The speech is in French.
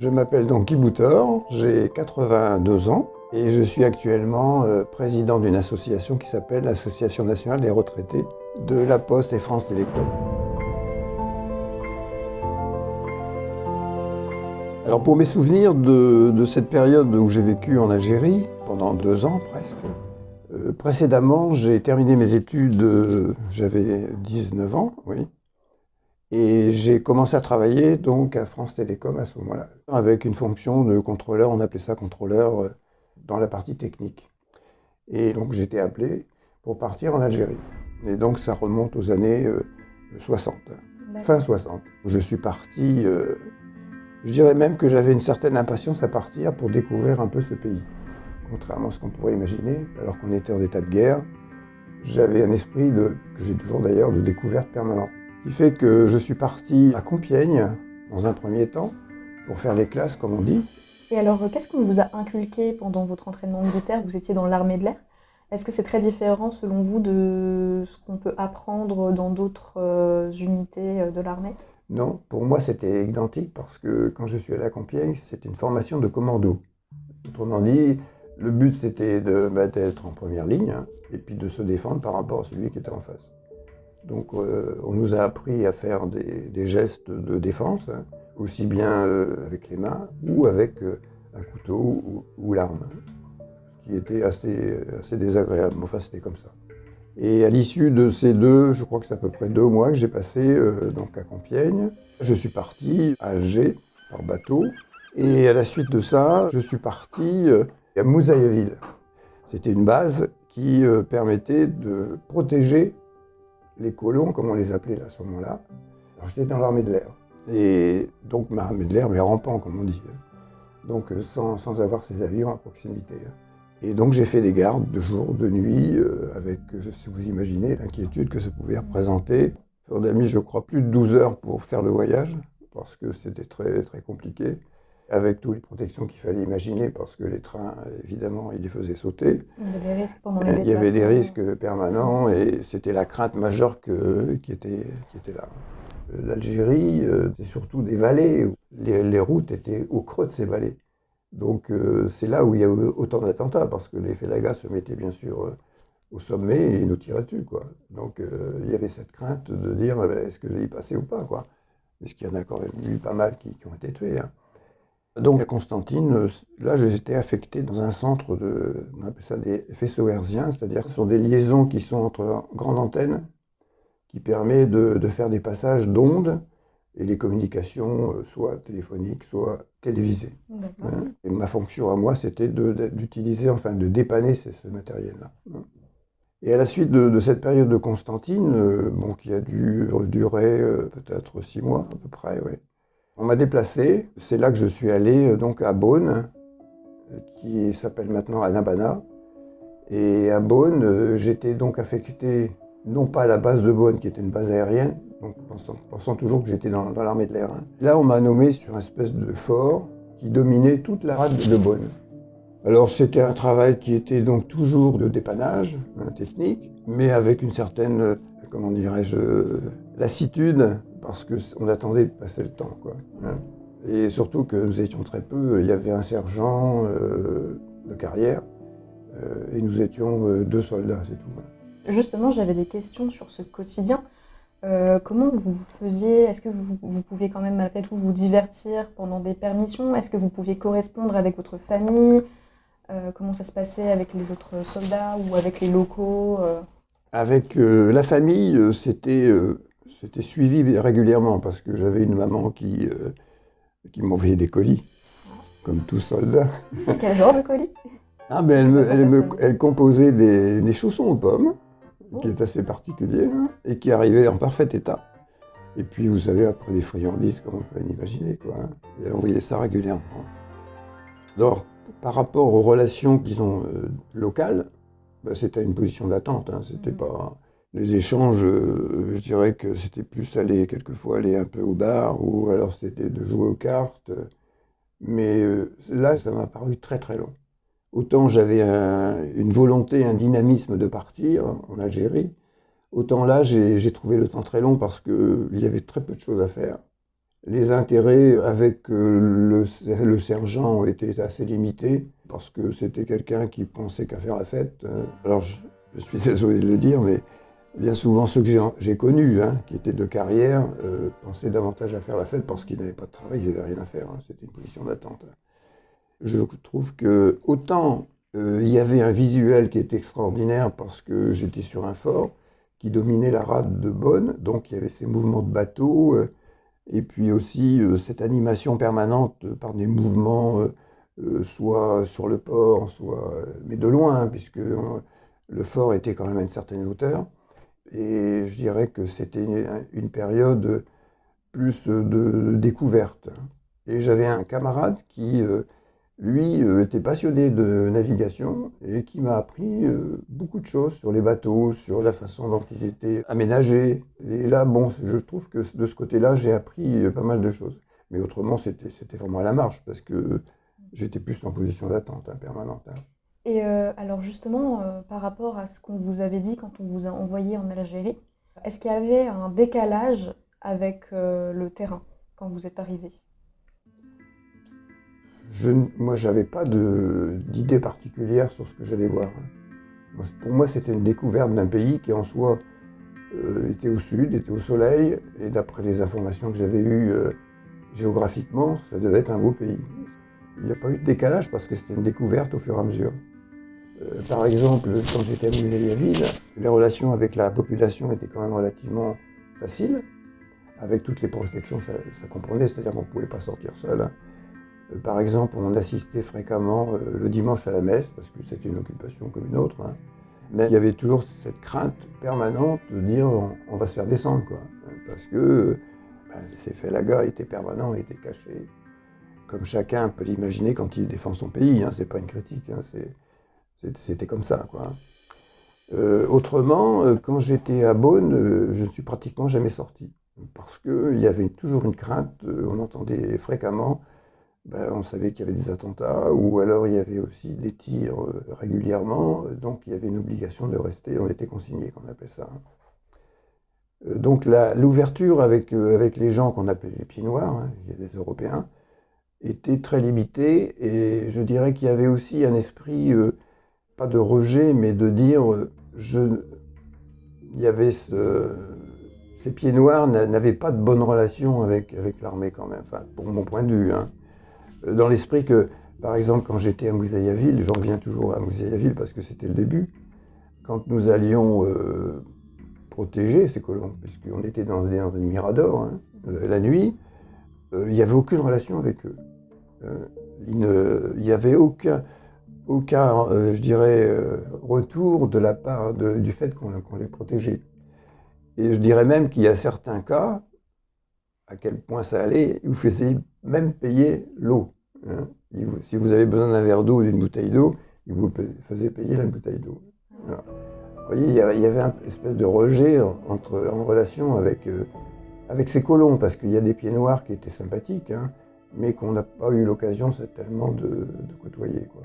Je m'appelle donc Guy Boutor, j'ai 82 ans et je suis actuellement président d'une association qui s'appelle l'Association nationale des retraités de La Poste et France Télécom. Alors pour mes souvenirs de cette période où j'ai vécu en Algérie, pendant 2 ans presque, précédemment j'ai terminé mes études, j'avais 19 ans, oui. Et j'ai commencé à travailler donc à France Télécom à ce moment-là, avec une fonction de contrôleur, on appelait ça contrôleur dans la partie technique. Et donc j'étais appelé pour partir en Algérie. Et donc ça remonte aux années 60, fin 60. Je suis parti, je dirais même que j'avais une certaine impatience à partir pour découvrir un peu ce pays. Contrairement à ce qu'on pourrait imaginer, alors qu'on était en état de guerre, j'avais un esprit, que j'ai toujours d'ailleurs, de découverte permanente. Ce qui fait que je suis parti à Compiègne, dans un premier temps, pour faire les classes, comme on dit. Et alors, qu'est-ce qu'on vous a inculqué pendant votre entraînement militaire? Vous étiez dans l'armée de l'air. Est-ce que c'est très différent, selon vous, de ce qu'on peut apprendre dans d'autres unités de l'armée? Non, pour moi c'était identique, parce que quand je suis allé à Compiègne, c'était une formation de commando. Autrement dit, le but c'était d'être en première ligne, et puis de se défendre par rapport à celui qui était en face. Donc on nous a appris à faire des gestes de défense, aussi bien avec les mains ou avec un couteau ou l'arme, ce qui était assez désagréable, mais enfin c'était comme ça. Et à l'issue de ces je crois que c'est à peu près 2 mois que j'ai passé donc à Compiègne, je suis parti à Alger par bateau, et à la suite de ça, je suis parti à Mouzayaville. C'était une base qui permettait de protéger les colons, comme on les appelait à ce moment-là. Alors j'étais dans l'armée de l'air. Et donc l'armée de l'air, mais rampant, comme on dit. Donc sans avoir ces avions à proximité. Et donc j'ai fait des gardes de jour, de nuit, avec, si vous imaginez, l'inquiétude que ça pouvait représenter. On a mis, je crois, plus de 12 heures pour faire le voyage, parce que c'était très, très compliqué, avec toutes les protections qu'il fallait imaginer, parce que les trains, évidemment, ils les faisaient sauter. Il y avait des risques pendant les déplacements. Il y avait des risques permanents, et c'était la crainte majeure qui était là. L'Algérie, c'est surtout des vallées. Les routes étaient au creux de ces vallées. Donc c'est là où il y a eu autant d'attentats, parce que les félagas se mettaient bien sûr au sommet et nous tiraient dessus, quoi. Donc il y avait cette crainte de dire est-ce que je vais y passer ou pas, quoi. Parce qu'il y en a quand même eu pas mal qui ont été tués, hein. Donc à Constantine, là j'étais affecté dans un centre on appelle ça des faisceaux hertziens, c'est-à-dire ce sont des liaisons qui sont entre grandes antennes, qui permet de faire des passages d'ondes, et les communications soit téléphoniques, soit télévisées. Et ma fonction à moi, c'était d'utiliser, enfin de dépanner ce matériel-là. Et à la suite de cette période de Constantine, qui a dû durer peut-être 6 mois à peu près, ouais. On m'a déplacé, c'est là que je suis allé donc à Beaune, qui s'appelle maintenant Annabana. Et à Beaune, j'étais donc affecté, non pas à la base de Beaune, qui était une base aérienne, donc pensant toujours que j'étais dans l'armée de l'air. Là, on m'a nommé sur une espèce de fort qui dominait toute la rade de Beaune. Alors c'était un travail qui était donc toujours de dépannage, technique, mais avec une certaine, comment dirais-je, lassitude, parce qu'on attendait de passer le temps, quoi. Et surtout que nous étions très peu, il y avait un sergent de carrière, et nous étions 2 soldats, c'est tout. Justement, j'avais des questions sur ce quotidien. Comment vous faisiez? Est-ce que vous pouviez quand même malgré tout vous divertir pendant des permissions? Est-ce que vous pouviez correspondre avec votre famille? Comment ça se passait avec les autres soldats ou avec les locaux? Avec la famille, c'était suivi régulièrement, parce que j'avais une maman qui m'envoyait des colis, comme tout soldat. Quel genre de colis? Elle composait des chaussons aux pommes, qui est assez particulier, et qui arrivait en parfait état. Et puis, vous savez, après des friandises, comme on peut l'imaginer, quoi. Et elle envoyait ça régulièrement. Alors, par rapport aux relations, disons, locales, c'était une position d'attente, c'était pas... Les échanges, je dirais que c'était plus quelquefois aller un peu au bar, ou alors c'était de jouer aux cartes. Mais là, ça m'a paru très très long. Autant j'avais une volonté, un dynamisme de partir en Algérie, autant là j'ai trouvé le temps très long, parce qu'il y avait très peu de choses à faire. Les intérêts avec le sergent étaient assez limités, parce que c'était quelqu'un qui pensait qu'à faire la fête. Alors je suis désolé de le dire, mais bien souvent ceux que j'ai connus, hein, qui étaient de carrière, pensaient davantage à faire la fête parce qu'ils n'avaient pas de travail, ils n'avaient rien à faire, hein, c'était une position d'attente. Je trouve que autant il y avait un visuel qui était extraordinaire parce que j'étais sur un fort qui dominait la rade de Bonn, donc il y avait ces mouvements de bateaux, et puis aussi cette animation permanente par des mouvements, soit sur le port, soit, mais de loin, puisque le fort était quand même à une certaine hauteur. Et je dirais que c'était une période plus de découverte. Et j'avais un camarade qui, lui, était passionné de navigation et qui m'a appris beaucoup de choses sur les bateaux, sur la façon dont ils étaient aménagés. Et là, bon, je trouve que de ce côté-là, j'ai appris pas mal de choses. Mais autrement, c'était vraiment à la marge parce que j'étais plus en position d'attente, hein, permanente. Hein. Et alors justement, par rapport à ce qu'on vous avait dit quand on vous a envoyé en Algérie, est-ce qu'il y avait un décalage avec le terrain quand vous êtes arrivé? Moi, je n'avais pas d'idée particulière sur ce que j'allais voir. Hein. Pour moi, c'était une découverte d'un pays qui, en soi, était au sud, était au soleil, et d'après les informations que j'avais eues géographiquement, ça devait être un beau pays. Il n'y a pas eu de décalage parce que c'était une découverte au fur et à mesure. Par exemple, quand j'étais à Mouzaliaville, les relations avec la population étaient quand même relativement faciles, avec toutes les protections que ça comprenait, c'est-à-dire qu'on ne pouvait pas sortir seul. Hein. Par exemple, on assistait fréquemment le dimanche à la messe, parce que c'était une occupation comme une autre. Hein. Mais il y avait toujours cette crainte permanente de dire on va se faire descendre, quoi. Parce que ces faits-là étaient permanents, étaient cachés. Comme chacun peut l'imaginer quand il défend son pays, hein, c'est pas une critique, hein, c'était comme ça, quoi. Autrement, quand j'étais à Bonn, je ne suis pratiquement jamais sorti. Parce qu'il y avait toujours une crainte, on entendait fréquemment, on savait qu'il y avait des attentats, ou alors il y avait aussi des tirs régulièrement, donc il y avait une obligation de rester, on était consigné, qu'on appelle ça. Donc l'ouverture avec les gens qu'on appelait les pieds noirs, hein, il y a des Européens, était très limitée, et je dirais qu'il y avait aussi un esprit, pas de rejet, mais de dire, il y avait ces pieds noirs n'avaient pas de bonne relation avec l'armée quand même, enfin, pour mon point de vue. Hein. Dans l'esprit que, par exemple, quand j'étais à Mouzaliaville, j'en reviens toujours à Mouzaliaville parce que c'était le début, quand nous allions protéger ces colons, puisqu'on était dans un mirador, hein, la nuit, il n'y avait aucune relation avec eux. Il n'y avait aucun je dirais, retour de la part du fait qu'on les protégeait. Et je dirais même qu'il y a certains cas, à quel point ça allait, vous faisiez même payer l'eau. Hein. Si vous avez besoin d'un verre d'eau ou d'une bouteille d'eau, ils vous faisaient payer la bouteille d'eau. Voilà. Vous voyez, il y avait une espèce de rejet en relation avec ces colons, parce qu'il y a des pieds noirs qui étaient sympathiques, hein, mais qu'on n'a pas eu l'occasion tellement de côtoyer, quoi.